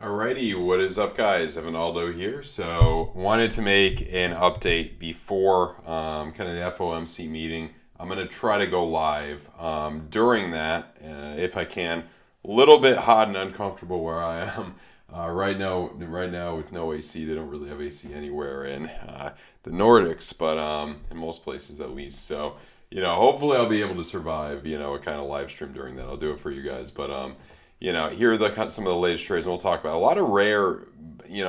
Alrighty, what is up, guys? Evan Aldo here. So, wanted to make an update before kind of the FOMC meeting. I'm going to try to go live during that, if I can. A little bit hot and uncomfortable where I am right now. Right now, with no AC, they don't really have AC anywhere in the Nordics, but in most places at least. So, hopefully, I'll be able to survive. A kind of live stream during that. I'll do it for you guys, but here are some of the latest trades, and we'll talk about a lot of rare,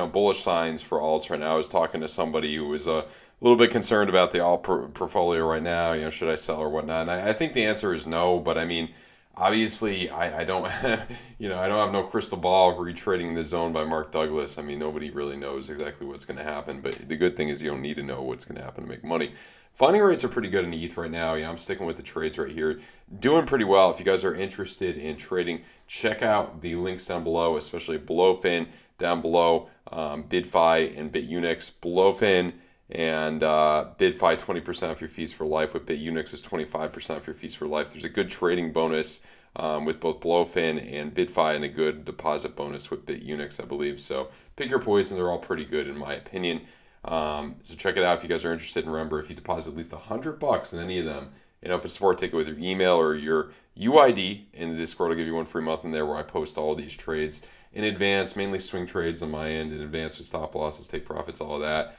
bullish signs for alts right now. I was talking to somebody who was a little bit concerned about the alt portfolio right now. Should I sell or whatnot? And I think the answer is no. But I mean, obviously, I don't, I don't have no crystal ball retrading the zone by Mark Douglas. I mean, nobody really knows exactly what's going to happen. But the good thing is you don't need to know what's going to happen to make money. Funding rates are pretty good in ETH right now. I'm sticking with the trades right here. Doing pretty well. If you guys are interested in trading, check out the links down below, especially BloFin down below, BYDFI and Bitunix. BloFin and BYDFI 20% off your fees for life. With Bitunix is 25% off your fees for life. There's a good trading bonus with both BloFin and BYDFI, and a good deposit bonus with Bitunix, I believe. So pick your poison. They're all pretty good in my opinion. So check it out if you guys are interested. And remember, if you deposit at least $100 in any of them, an open support ticket with your email or your UID in the Discord, I'll give you one free month in there where I post all these trades in advance, mainly swing trades on my end in advance with stop losses, take profits, all of that.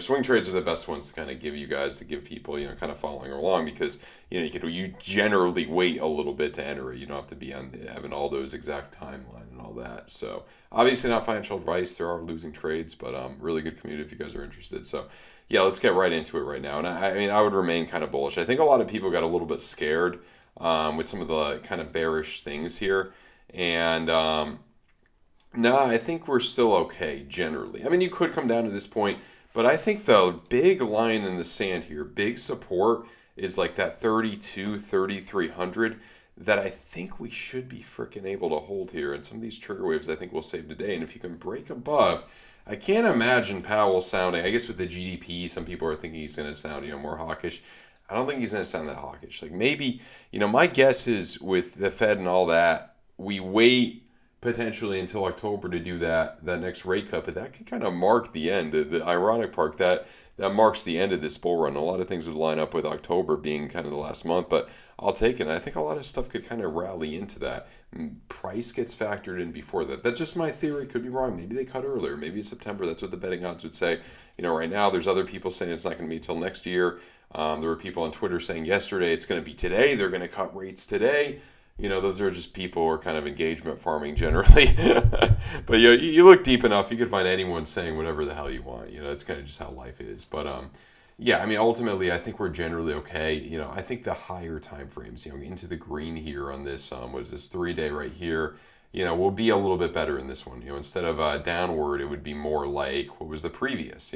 Swing trades are the best ones to kind of give you guys, to give people, kind of following along, because, you generally wait a little bit to enter it. You don't have to be having all those exact timeline and all that. So obviously not financial advice. There are losing trades, but really good community if you guys are interested. So yeah, let's get right into it right now. And I would remain kind of bullish. I think a lot of people got a little bit scared with some of the kind of bearish things here. And no, I think we're still okay generally. I mean, you could come down to this point, but I think the big line in the sand here, big support, is like that 3,300 that I think we should be freaking able to hold here. And some of these trigger waves I think we'll save today. And if you can break above, I can't imagine Powell sounding, I guess with the GDP, some people are thinking he's going to sound, more hawkish. I don't think he's going to sound that hawkish. Like maybe, my guess is with the Fed and all that, we wait potentially until October to do that next rate cut, but that could kind of mark the end. The ironic part that marks the end of this bull run. A lot of things would line up with October being kind of the last month, but I'll take it. And I think a lot of stuff could kind of rally into that. Price gets factored in before that. That's just my theory. Could be wrong. Maybe they cut earlier. Maybe it's September. That's what the betting odds would say. Right now there's other people saying it's not going to be till next year. There were people on Twitter saying yesterday it's going to be today. They're going to cut rates today. Those are just people who are kind of engagement farming generally. But you look deep enough, you could find anyone saying whatever the hell you want. It's kind of just how life is. But yeah, I mean, ultimately, I think we're generally okay. I think the higher time frames, into the green here on this, what is this 3-day right here, will be a little bit better in this one. Instead of downward, it would be more like what was the previous,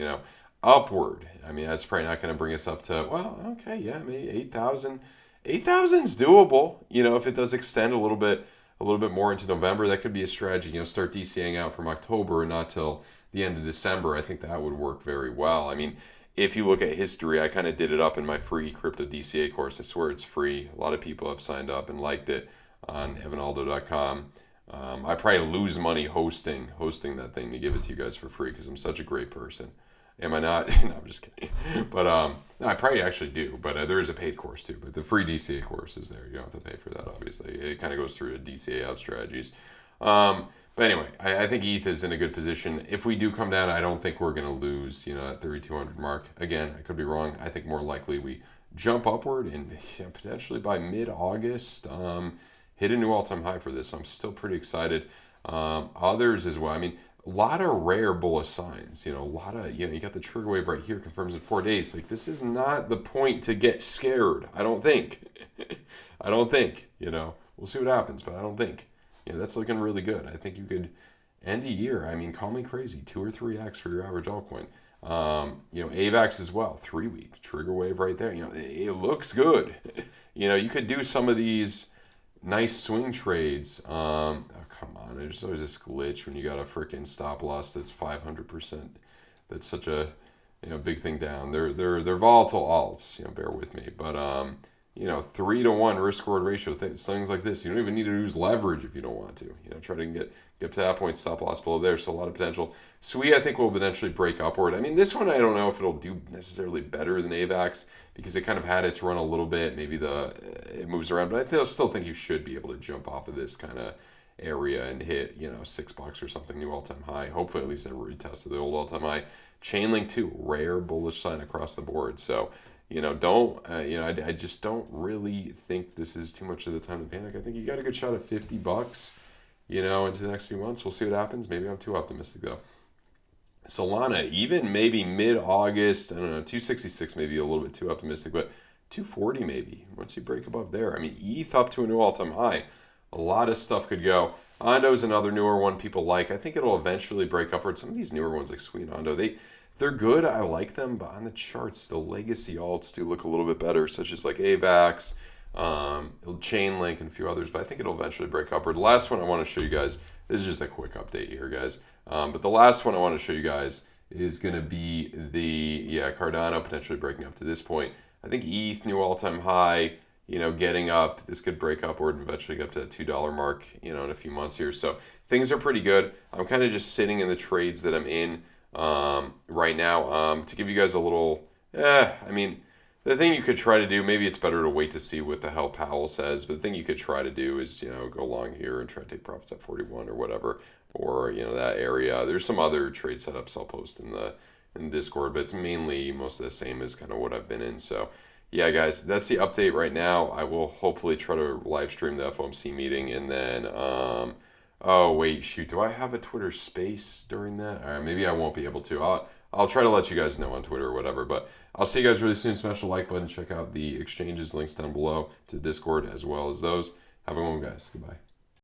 upward. I mean, that's probably not going to bring us up to, well, okay, yeah, maybe 8,000. 8,000's doable. If it does extend a little bit more into November, that could be a strategy. Start DCAing out from October, not till the end of December. I think that would work very well. I mean, if you look at history, I kind of did it up in my free crypto DCA course. I swear it's free. A lot of people have signed up and liked it on evanaldo.com. I probably lose money hosting that thing to give it to you guys for free because I'm such a great person. Am I not? No, I'm just kidding. But no, I probably actually do. But there is a paid course too. But the free DCA course is there. You don't have to pay for that, obviously. It kind of goes through the DCA out strategies. But anyway, I think ETH is in a good position. If we do come down, I don't think we're going to lose, that 3,200 mark. Again, I could be wrong. I think more likely we jump upward and potentially by mid-August hit a new all-time high for this. I'm still pretty excited. Others as well. I mean, a lot of rare bullish signs, a lot of, you got the trigger wave right here, confirms in 4 days. Like, this is not the point to get scared. I don't think. We'll see what happens, but I don't think. That's looking really good. I think you could end a year. I mean, call me crazy, 2 or 3x for your average altcoin. AVAX as well, 3-week trigger wave right there. It looks good. You could do some of these nice swing trades. Come on, there's always this glitch when you got a freaking stop loss that's 500%. That's such a big thing down. They're volatile alts. Bear with me, but 3-to-1 risk reward ratio, things like this. You don't even need to use leverage if you don't want to. Try to get to that point, stop loss below there. So a lot of potential. SWE, I think, will eventually break upward. I mean, this one, I don't know if it'll do necessarily better than AVAX because it kind of had its run a little bit. Maybe it moves around, but I still think you should be able to jump off of this kind of area and hit, $6 or something, new all-time high. Hopefully, at least it retested the old all-time high. Chainlink too, rare bullish sign across the board. So, I just don't really think this is too much of the time to panic. I think you got a good shot at $50, into the next few months. We'll see what happens. Maybe I'm too optimistic though. Solana, even maybe mid-August, I don't know, 266 maybe a little bit too optimistic, but 240 maybe once you break above there. I mean, ETH up to a new all-time high. A lot of stuff could go. Ondo's another newer one people like. I think it'll eventually break upward. Some of these newer ones like Sweet Ondo, they're good. I like them, but on the charts, the legacy alts do look a little bit better, such as like AVAX, Chainlink, and a few others. But I think it'll eventually break upward. The last one I want to show you guys, this is just a quick update here, guys. But the last one I want to show you guys is going to be Cardano potentially breaking up to this point. I think ETH, new all-time high, getting up. This could break upward and eventually get up to the $2 mark, in a few months here. So things are pretty good. I'm kind of just sitting in the trades that I'm in right now. To give you guys a little, the thing you could try to do, maybe it's better to wait to see what the hell Powell says, but the thing you could try to do is, go long here and try to take profits at 41 or whatever, or, that area. There's some other trade setups I'll post in Discord, but it's mainly most of the same as kind of what I've been in. So yeah, guys, that's the update right now. I will hopefully try to live stream the FOMC meeting, and then, oh wait, shoot, do I have a Twitter Space during that? All right, maybe I won't be able to. I'll try to let you guys know on Twitter or whatever, but I'll see you guys really soon. Smash the like button, check out the exchanges links down below to Discord as well as those. Have a good one, guys. Goodbye.